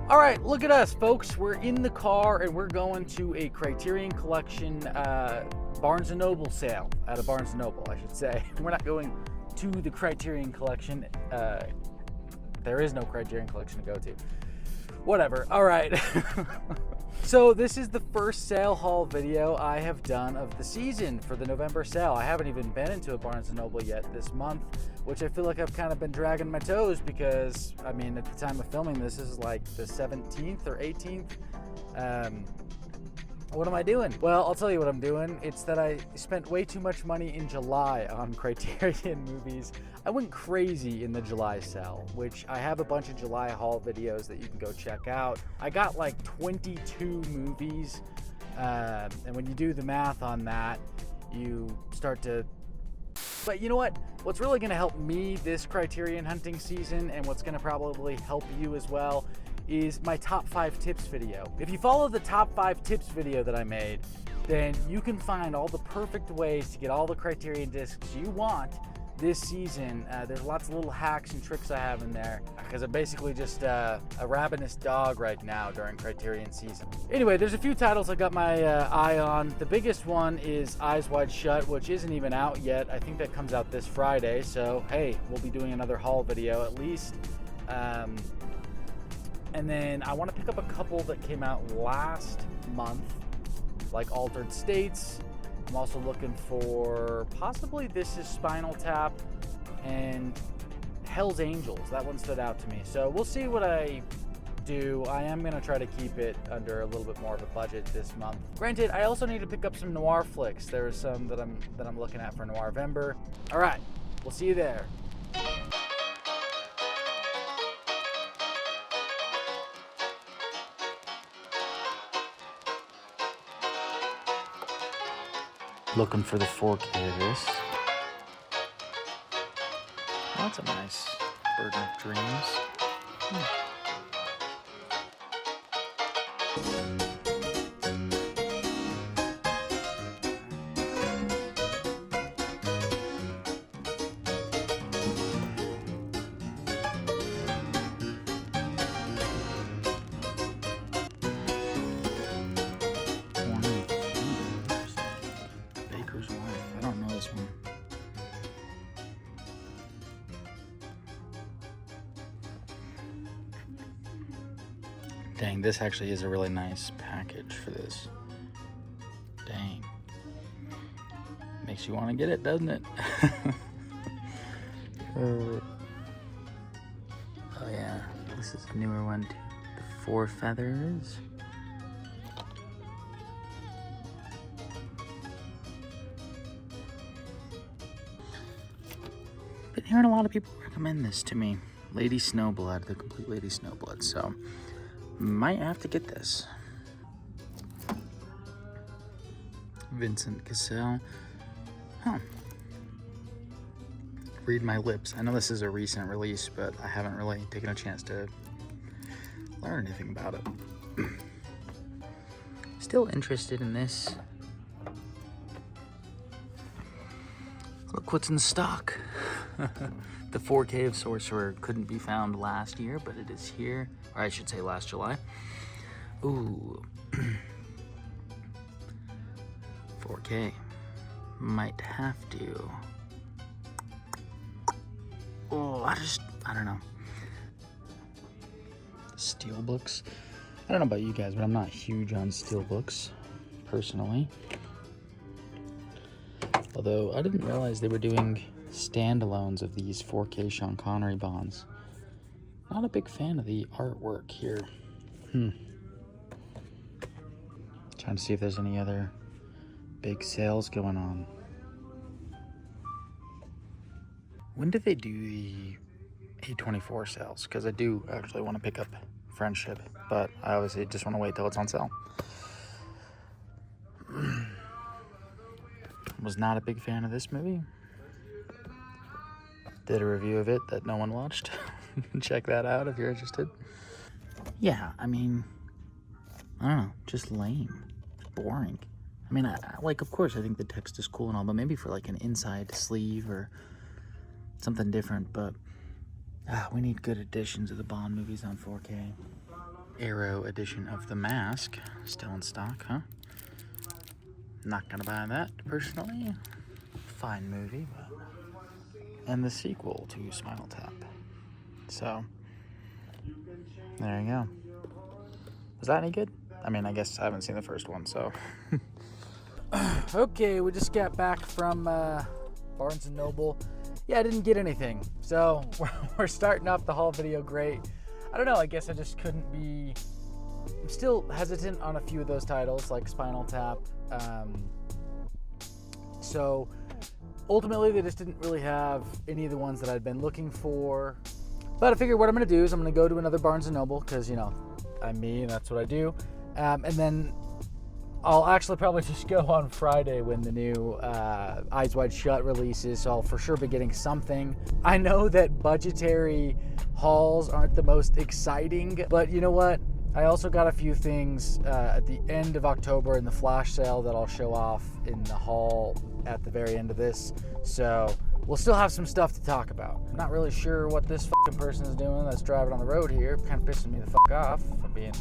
All right, look at us, folks. We're in the car and we're going to a Criterion Collection Barnes & Noble sale at a Barnes & Noble, I should say. We're not going to the Criterion Collection. There is no Criterion Collection to go to. Whatever. All right. So this is the first sale haul video I have done of the season for the November sale. I haven't even been into a Barnes & Noble yet this month, which I feel like I've kind of been dragging my toes because, I mean, at the time of filming this is like the 17th or 18th. What am I doing? Well, I'll tell you what I'm doing. It's that I spent way too much money in July on Criterion movies. I went crazy in the July sale, which I have a bunch of July haul videos that you can go check out. I got like 22 movies, and when you do the math on that, you start to... But you know what? What's really going to help me this Criterion hunting season, and what's going to probably help you as well, is my top 5 tips video. If you follow the top 5 tips video that I made, then you can find all the perfect ways to get all the Criterion discs you want this season. There's lots of little hacks and tricks I have in there because I'm basically just a ravenous dog right now during Criterion season. Anyway, there's a few titles I got my eye on. The biggest one is Eyes Wide Shut, which isn't even out yet. I think that comes out this Friday, so hey, we'll be doing another haul video at least. And then I want to pick up a couple that came out last month, like Altered States. I'm also looking for possibly This Is Spinal Tap and Hell's Angels. That one stood out to me. So we'll see what I do. I am going to try to keep it under a little bit more of a budget this month. Granted, I also need to pick up some noir flicks. There are some that I'm looking at for Noirvember. All right, we'll see you there. Looking for the 4K of this. Oh, that's a nice Burden of Dreams. Dang, this actually is a really nice package for this. Dang. Makes you want to get it, doesn't it? Oh yeah, this is a newer one too. The 4 Feathers. Been hearing a lot of people recommend this to me. Lady Snowblood, the complete Lady Snowblood, so might have to get this. Vincent Cassel. Huh. Read My Lips. I know this is a recent release, but I haven't really taken a chance to learn anything about it. Still interested in this. Look what's in stock. The 4K of Sorcerer couldn't be found last year, but it is here. Or I should say last July. Ooh. 4K. Might have to. Oh, I don't know. Steelbooks. I don't know about you guys, but I'm not huge on steelbooks, personally. Although, I didn't realize they were doing standalones of these 4K Sean Connery Bonds. Not a big fan of the artwork here. Trying to see if there's any other big sales going on. When do they do the A24 sales? Because I do actually want to pick up Friendship, but I obviously just want to wait till it's on sale. Was not a big fan of this movie. Did a review of it that no one watched. Check that out if you're interested. Yeah, I mean, I don't know, just lame, boring. I mean, I like, of course, I think the text is cool and all, but maybe for like an inside sleeve or something different. But we need good editions of the Bond movies on 4K. Arrow edition of The Mask, still in stock, huh? Not gonna buy that, personally. Fine movie, but... And the sequel to Spinal Tap. So, there you go. Was that any good? I mean, I guess I haven't seen the first one, so... Okay, we just got back from Barnes & Noble. Yeah, I didn't get anything. So, we're starting off the haul video great. I don't know, I guess I just couldn't be... I'm still hesitant on a few of those titles, like Spinal Tap. So, ultimately, they just didn't really have any of the ones that I'd been looking for. But I figured what I'm going to do is I'm going to go to another Barnes & Noble, because, you know, I'm me, and that's what I do. And then I'll actually probably just go on Friday when the new Eyes Wide Shut releases, so I'll for sure be getting something. I know that budgetary hauls aren't the most exciting, but you know what? I also got a few things at the end of October in the flash sale that I'll show off in the haul at the very end of this. So we'll still have some stuff to talk about. I'm not really sure what this fucking person is doing that's driving on the road here. Kind of pissing me the fuck off, if I'm being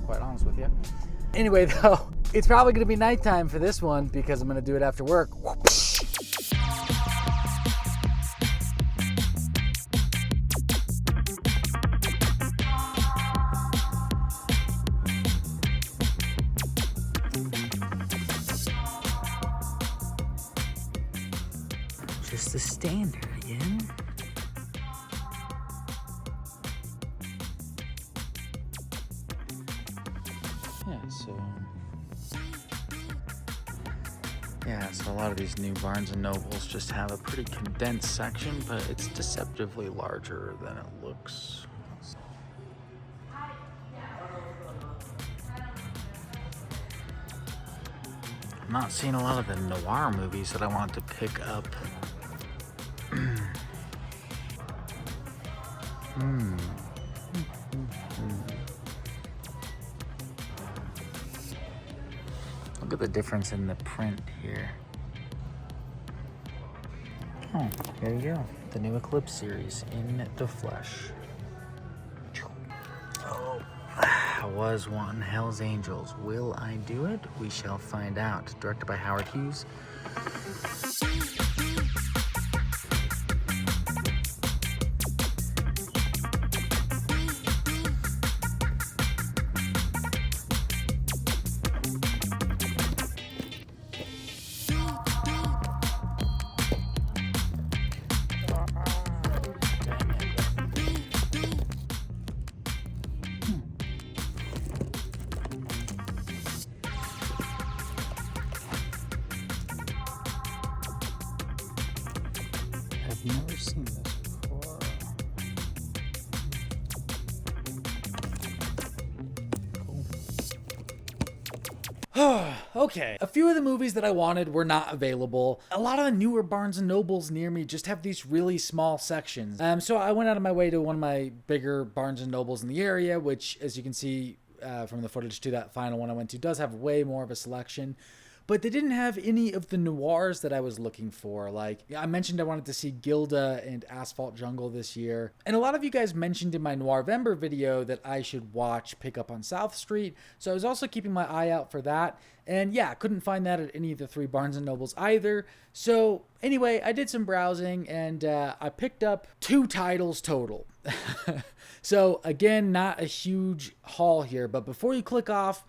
quite honest with you. Anyway, though, it's probably going to be nighttime for this one because I'm going to do it after work. Just the standard again. So a lot of these new Barnes & Nobles just have a pretty condensed section, but it's deceptively larger than it looks. I'm not seeing a lot of the noir movies that I wanted to pick up. Look at the difference in the print here. Oh, there you go. The new Eclipse series in the flesh. Oh, I was wanting Hell's Angels. Will I do it? We shall find out. Directed by Howard Hughes. I've never seen this before. Cool. Okay, a few of the movies that I wanted were not available. A lot of the newer Barnes & Nobles near me just have these really small sections. So I went out of my way to one of my bigger Barnes & Nobles in the area, which, as you can see from the footage to that final one I went to, does have way more of a selection. But they didn't have any of the noirs that I was looking for. Like, I mentioned I wanted to see Gilda and Asphalt Jungle this year. And a lot of you guys mentioned in my Noirvember video that I should watch Pick Up on South Street. So I was also keeping my eye out for that. And yeah, couldn't find that at any of the three Barnes & Nobles either. So anyway, I did some browsing and I picked up 2 titles total. So again, not a huge haul here. But before you click off,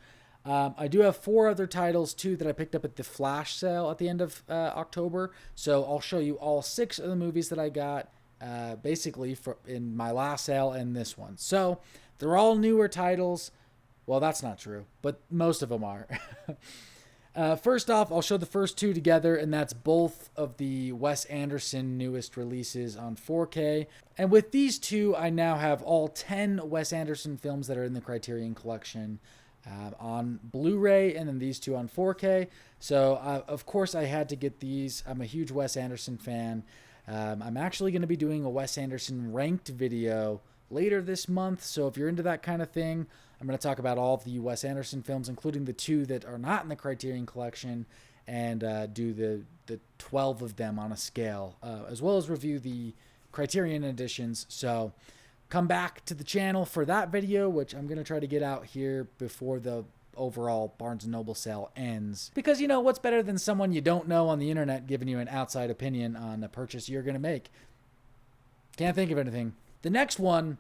I do have 4 other titles, too, that I picked up at the flash sale at the end of October. So I'll show you all 6 of the movies that I got, basically, in my last sale and this one. So they're all newer titles. Well, that's not true, but most of them are. First off, I'll show the first 2 together, and that's both of the Wes Anderson newest releases on 4K. And with these 2, I now have all 10 Wes Anderson films that are in the Criterion Collection on Blu-ray, and then these 2 on 4K. So, of course, I had to get these. I'm a huge Wes Anderson fan. I'm actually going to be doing a Wes Anderson ranked video later this month. So if you're into that kind of thing, I'm going to talk about all of the Wes Anderson films, including the 2 that are not in the Criterion Collection, and do the 12 of them on a scale, as well as review the Criterion editions. So come back to the channel for that video, which I'm going to try to get out here before the overall Barnes & Noble sale ends. Because, you know, what's better than someone you don't know on the internet giving you an outside opinion on a purchase you're going to make? Can't think of anything. The next one,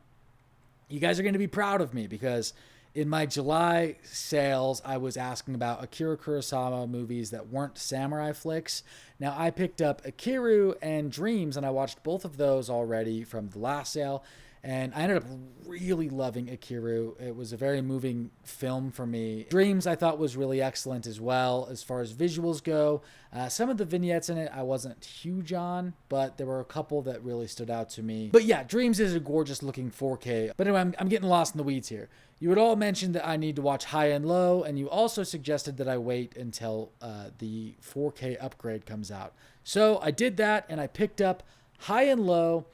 you guys are going to be proud of me, because in my July sales, I was asking about Akira Kurosawa movies that weren't samurai flicks. Now, I picked up Akiru and Dreams, and I watched both of those already from the last sale. And I ended up really loving Akiru. It was a very moving film for me. Dreams I thought was really excellent as well as far as visuals go. Some of the vignettes in it I wasn't huge on, but there were a couple that really stood out to me. But yeah, Dreams is a gorgeous looking 4K. But anyway, I'm getting lost in the weeds here. You had all mentioned that I need to watch High and Low, and you also suggested that I wait until the 4K upgrade comes out. So I did that, and I picked up High and Low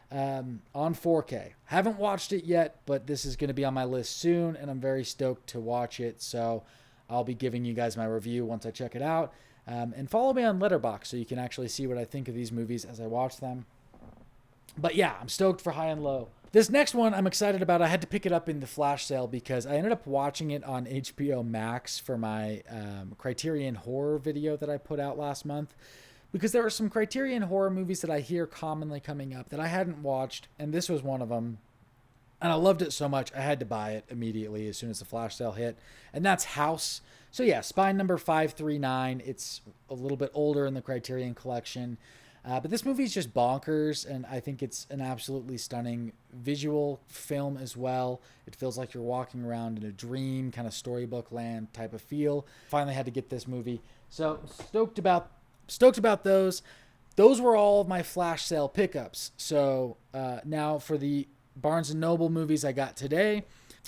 on 4K. Haven't watched it yet, but this is going to be on my list soon, and I'm very stoked to watch it. So I'll be giving you guys my review once I check it out. And follow me on Letterboxd so you can actually see what I think of these movies as I watch them. But yeah, I'm stoked for High and Low. This next one I'm excited about. I had to pick it up in the flash sale because I ended up watching it on HBO Max for my Criterion horror video that I put out last month. Because there are some Criterion horror movies that I hear commonly coming up that I hadn't watched, and this was one of them. And I loved it so much, I had to buy it immediately as soon as the flash sale hit. And that's House. So yeah, Spine number 539. It's a little bit older in the Criterion collection. But this movie is just bonkers, and I think it's an absolutely stunning visual film as well. It feels like you're walking around in a dream, kind of storybook land type of feel. Finally had to get this movie. So stoked about those. Those were all of my flash sale pickups. So now for the Barnes & Noble movies I got today,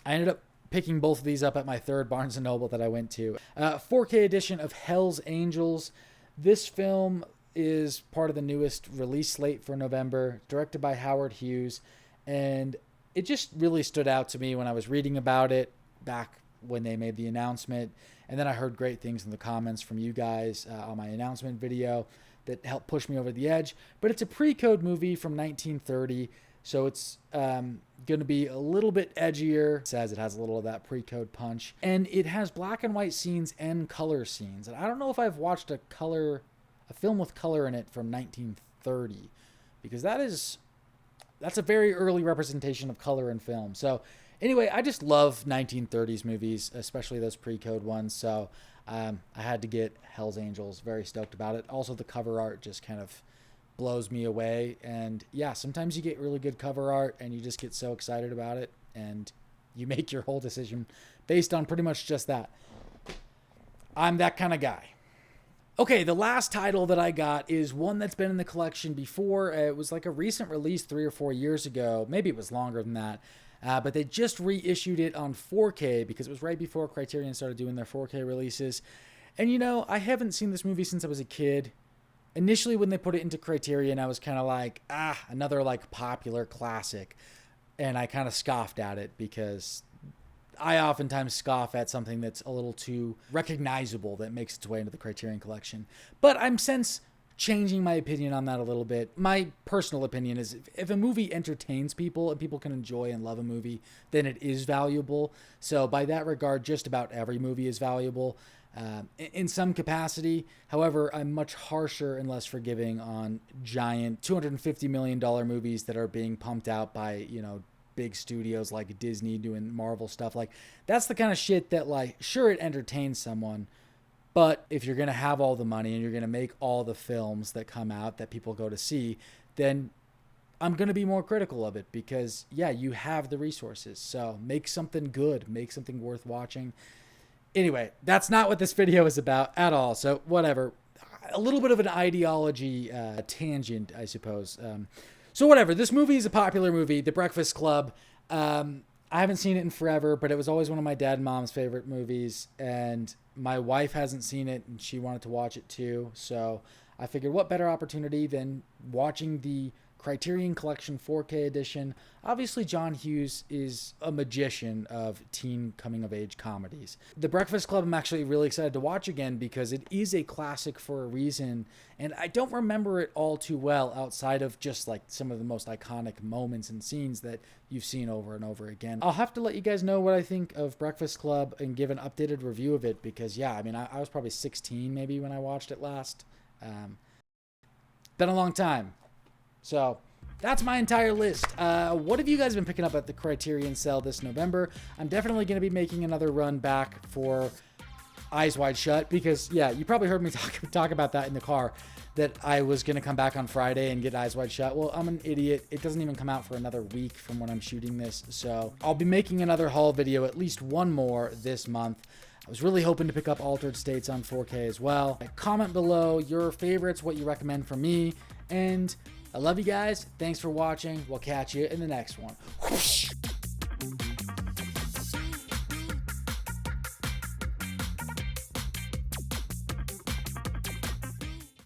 I ended up picking both of these up at my third Barnes & Noble that I went to. 4K edition of Hell's Angels. This film is part of the newest release slate for November, directed by Howard Hughes. And it just really stood out to me when I was reading about it back when they made the announcement. And then I heard great things in the comments from you guys on my announcement video that helped push me over the edge. But it's a pre-code movie from 1930, so it's going to be a little bit edgier. It says it has a little of that pre-code punch. And it has black and white scenes and color scenes. And I don't know if I've watched a film with color in it from 1930, because that's a very early representation of color in film. So anyway, I just love 1930s movies, especially those pre-code ones. So I had to get Hell's Angels. Very stoked about it. Also, the cover art just kind of blows me away. And yeah, sometimes you get really good cover art and you just get so excited about it, and you make your whole decision based on pretty much just that. I'm that kind of guy. Okay, the last title that I got is one that's been in the collection before. It was like a recent release 3 or 4 years ago. Maybe it was longer than that. But they just reissued it on 4K because it was right before Criterion started doing their 4K releases. And, you know, I haven't seen this movie since I was a kid. Initially, when they put it into Criterion, I was kind of like, another like popular classic. And I kind of scoffed at it because I oftentimes scoff at something that's a little too recognizable that makes its way into the Criterion collection. But I'm since changing my opinion on that a little bit. My personal opinion is if a movie entertains people and people can enjoy and love a movie, then it is valuable. So by that regard, just about every movie is valuable in some capacity. However, I'm much harsher and less forgiving on giant $250 million movies that are being pumped out by, you know, big studios like Disney doing Marvel stuff. Like, that's the kind of shit that, like, sure, it entertains someone, but if you're going to have all the money and you're going to make all the films that come out that people go to see, then I'm going to be more critical of it because, yeah, you have the resources. So make something good, make something worth watching. Anyway, that's not what this video is about at all. So whatever, a little bit of an ideology tangent, I suppose. So whatever, this movie is a popular movie, The Breakfast Club. I haven't seen it in forever, but it was always one of my dad and mom's favorite movies, and my wife hasn't seen it, and she wanted to watch it too. So I figured what better opportunity than watching the Criterion Collection 4K edition. Obviously, John Hughes is a magician of teen coming-of-age comedies. The Breakfast Club I'm actually really excited to watch again because it is a classic for a reason, and I don't remember it all too well outside of just like some of the most iconic moments and scenes that you've seen over and over again. I'll have to let you guys know what I think of Breakfast Club and give an updated review of it because, yeah, I mean, I was probably 16 maybe when I watched it last. Been a long time. So that's my entire list. What have you guys been picking up at the Criterion sale this November? I'm definitely going to be making another run back for Eyes Wide Shut because, yeah, you probably heard me talk about that in the car, that I was going to come back on Friday and get Eyes Wide Shut. Well, I'm an idiot. It doesn't even come out for another week from when I'm shooting this. So I'll be making another haul video, at least one more this month. I was really hoping to pick up Altered States on 4K as well. Comment below your favorites, what you recommend for me, and I love you guys. Thanks for watching. We'll catch you in the next one. Whoosh.